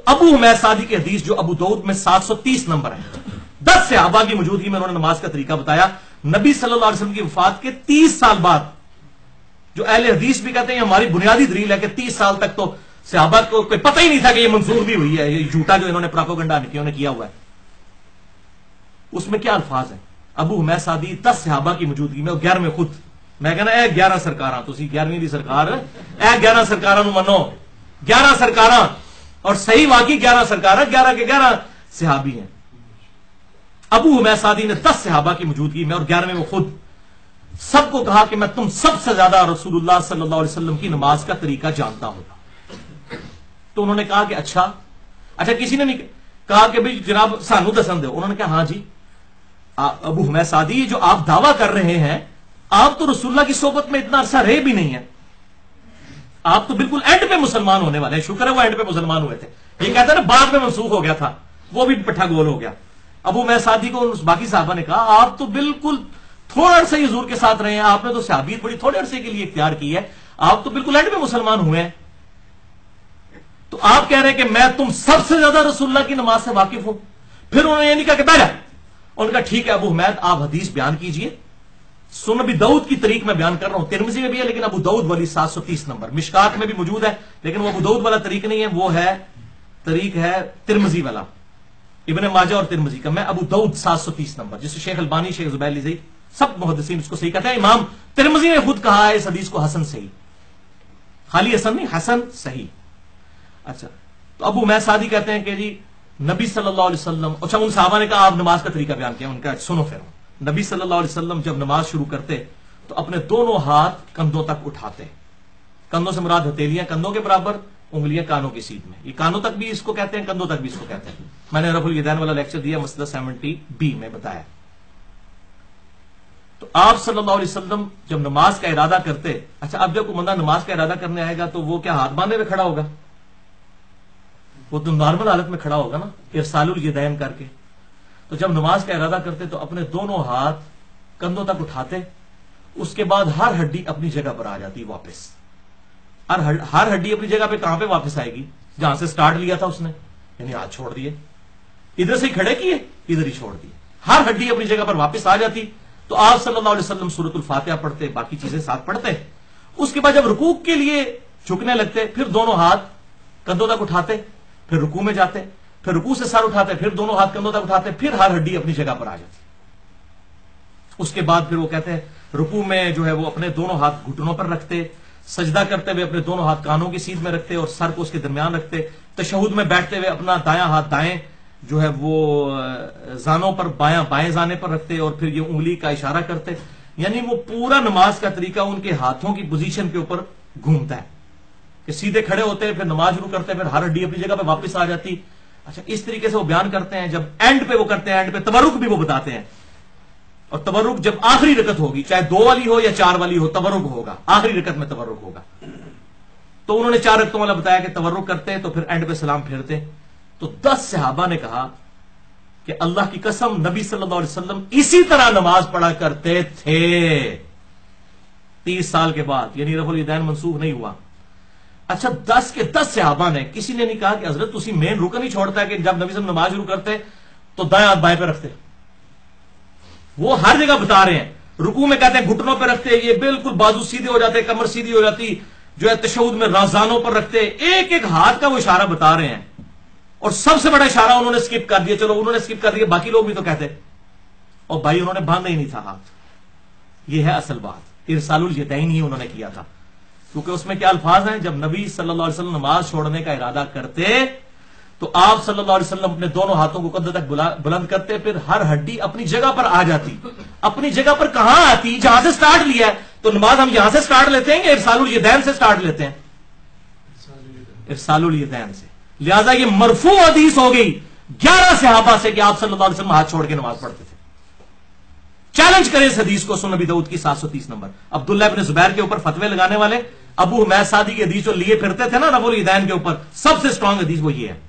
अबू हुमैद सादी की हदीस जो अबू दाऊद में 730 नंबर है, 10 सहाबा की मौजूदगी में उन्होंने नमाज का तरीका बताया। नबी सल्लल्लाहु अलैहि वसल्लम की वफात के 30 साल बाद, जो अहले हदीस भी कहते हैं हमारी बुनियादी दलील है कि 30 साल तक तो सहाबा को कोई पता ही नहीं था कि ये मंसूर भी हुई है, ये झूठा जो इन्होंने प्रोपेगेंडा ने किया हुआ है। उसमें क्या अल्फाज है, अबू हुमैद सादी 10 सहाबा की मौजूदगी में और 11वें खुद। मैं कहना 11 सरकारां, तुसी 11वीं दी सरकार 11 सरकारां नूं मनो, 11 सरकारां, और सही वाकई 11 सरकारां, 11 के 11 सहाबी हैं। अबू हुमैद सादी ने 10 सहाबा की मौजूदगी में और 11वें में खुद सबको कहा कि मैं तुम सबसे ज्यादा रसूलुल्लाह सल्लल्लाहु अलैहि वसल्लम की नमाज का तरीका जानता हूं। तो उन्होंने कहा कि अच्छा, किसी ने नहीं कहा कि भाई जनाब सानू दसन दो। उन्होंने कहा हाँ जी, अबू हुमैद सादी जो आप दावा कर रहे हैं, आप तो रसूलुल्लाह की सोबत में इतना अरसा रहे भी नहीं है, आप तो बिल्कुल एंड पे मुसलमान होने वाले हैं। शुक्र है वो एंड पे मुसलमान हुए थे, ये कहता है ना बाद में मनसूख हो गया था, वो भी पट्ठा गोल हो गया। अबू हुमैद सादी को बाकी साहबा ने कहा आप तो बिल्कुल थोड़ा अरसे हुजूर के साथ रहे हैं, आपने तो सहाबियत बड़ी थोड़े अरसे के लिए इख्तियार की है, आप तो बिल्कुल एंड पे मुसलमान हुए हैं, तो आप कह रहे हैं कि मैं तुम सबसे ज्यादा रसूलुल्लाह की नमाज से वाकिफ हूं। फिर उन्होंने ये नहीं कहा कि बैठा, उनका ठीक है अबू हुमैद आप हदीस बयान कीजिए। सुन अबी दाऊद की तरीक में बयान कर रहा हूं, तिरमिज़ी में भी है लेकिन अबू दाऊद वाली 730 नंबर, मिशकात में भी मौजूद है लेकिन वो अबू दाऊद वाला तरीक नहीं है, वो है तरीक है तिरमिज़ी वाला, इब्ने माजा और तिरमिज़ी का। मैं अबू दाऊद 730 नंबर, जिसे शेख अलबानी, शेख ज़ुबैर ज़ई सब मुहद्दिसीन इसको सही कहते हैं। इमाम तिरमिज़ी ने खुद कहा है इस हदीस को हसन सही, खाली हसन नहीं, हसन सही। अच्छा, तो अबू हुमैद सादी कहते हैं कि जी नबी सल्लल्लाहु अलैहि वसल्लम, अच्छा उन साहबा ने कहा आप नमाज का तरीका बयान किया, उनका सुनो फिर। नबी सल्लल्लाहु अलैहि वसल्लम जब नमाज शुरू करते तो अपने दोनों हाथ कंधों तक उठाते, कंधों से मुराद हथेलियां कंधों के बराबर, उंगलियां कानों की सीध में, ये कानों तक भी इसको कहते हैं, कंधों तक भी इसको कहते हैं। मैंने रफुल यदैन वाला लेक्चर दिया, मसला 70B में बताया। तो आप सल्लल्लाहु अलैहि वसल्लम जब नमाज का इरादा करते, अच्छा अब जब कोई बंदा नमाज का इरादा करने आएगा तो वो क्या हाथ बांधे हुए खड़ा होगा, वो तो नॉर्मल हालत में खड़ा होगा ना, इरसालुल यदैन करके। तो जब नमाज का इरादा करते तो अपने दोनों हाथ कंधों तक उठाते, उसके बाद हर हड्डी अपनी जगह पर आ जाती वापस। हर हड्डी अपनी जगह पे कहां पे वापस आएगी, जहां से स्टार्ट लिया था उसने, यानी हाथ छोड़ दिए, इधर से खड़े किए इधर ही छोड़ दिए, हर हड्डी अपनी जगह पर वापस आ जाती। तो आप सल्लल्लाहु अलैहि वसल्लम सूरतुल फातिहा पढ़ते, बाकी चीजें साथ पढ़ते। उसके बाद जब रुकू के लिए झुकने लगते, फिर दोनों हाथ कंधों तक उठाते, फिर रुकू में जाते, फिर रुकू से सर उठाते, फिर दोनों हाथ कंधों तक उठाते, फिर हर हड्डी अपनी जगह पर आ जाती। उसके बाद फिर वो कहते हैं रुकू में जो है वो अपने दोनों हाथ घुटनों पर रखते, सजदा करते हुए अपने दोनों हाथ कानों की सीध में रखते और सर को उसके दरमियान रखते। तशहुद में बैठते हुए अपना दायां हाथ दाएं जो है वो जानों पर, बाएं जाने पर रखते और फिर ये उंगली का इशारा करते। यानी वो पूरा नमाज का तरीका उनके हाथों की पोजीशन के ऊपर घूमता है कि सीधे खड़े होते, फिर नमाज शुरू करते, फिर हर हड्डी अपनी जगह पे वापस आ जाती। अच्छा, इस तरीके से वो बयान करते हैं। जब एंड पे वो करते हैं, एंड पे तबरुक भी वो बताते हैं, और तबरुक जब आखिरी रकत होगी, चाहे 2 वाली हो या 4 वाली हो, तबरुक होगा, आखिरी रकत में तबरुक होगा। तो उन्होंने 4 रकतों वाला बताया कि तबरुक करते हैं तो फिर एंड पे सलाम फेरते। तो 10 सहाबा ने कहा कि अल्लाह की कसम नबी सल्लल्लाहु अलैहि वसल्लम इसी तरह नमाज पढ़ा करते थे 30 साल के बाद, यानी रफुल यदैन मंसूख नहीं हुआ। अच्छा, 10 के 10 सहाबा ने, किसी ने नहीं कहा कि हजरत तुसी मेन रुकन ही छोड़ता है कि जब नबी सल्लल्लाहु नमाज शुरू करते तो दाएं हाथ बाएं पे रखते। वो हर जगह बता रहे हैं, रुकू में कहते हैं घुटनों पे रखते, ये बिल्कुल बाजू सीधे हो जाते, कमर सीधी हो जाती, जो है तशहुद में राजानों पर रखते। एक एक हाथ का वो इशारा बता रहे हैं, और सबसे बड़ा इशारा उन्होंने स्किप कर दिया। चलो उन्होंने स्किप कर दिया, बाकी लोग भी तो कहते, और भाई उन्होंने बांधा ही नहीं था हाथ। ये है असल बात, इरसालुल यदैन ही उन्होंने किया था, क्योंकि उसमें क्या अल्फाज हैं, जब नबी सल्लल्लाहु अलैहि वसल्लम नमाज छोड़ने का इरादा करते तो आप सल्लल्लाहु अलैहि वसल्लम अपने दोनों हाथों को कंधे तक बुलंद करते, फिर हर हड्डी अपनी जगह पर आ जाती। अपनी जगह पर कहां आती, जहां से स्टार्ट लिया है। तो नमाज हम यहां से स्टार्ट लेते हैं या इरसालुल यदैन से स्टार्ट लेते हैं? इरसालुल यदैन से। लिहाजा ये मरफू हदीस हो गई 11 सहाबा से कि आप सल्लल्लाहु अलैहि वसल्लम हाथ छोड़ के नमाज पढ़ते थे। चैलेंज करें इस हदीस को, सुन नबी दाऊद की 730 नंबर। अब्दुल्लाह इब्न जुबैर के ऊपर फतवे लगाने वाले, अबू हुमैद सादी की हदीस जो लिए फिरते थे ना रफुल यदैन के ऊपर, सबसे स्ट्रांग हदीस वो ये है।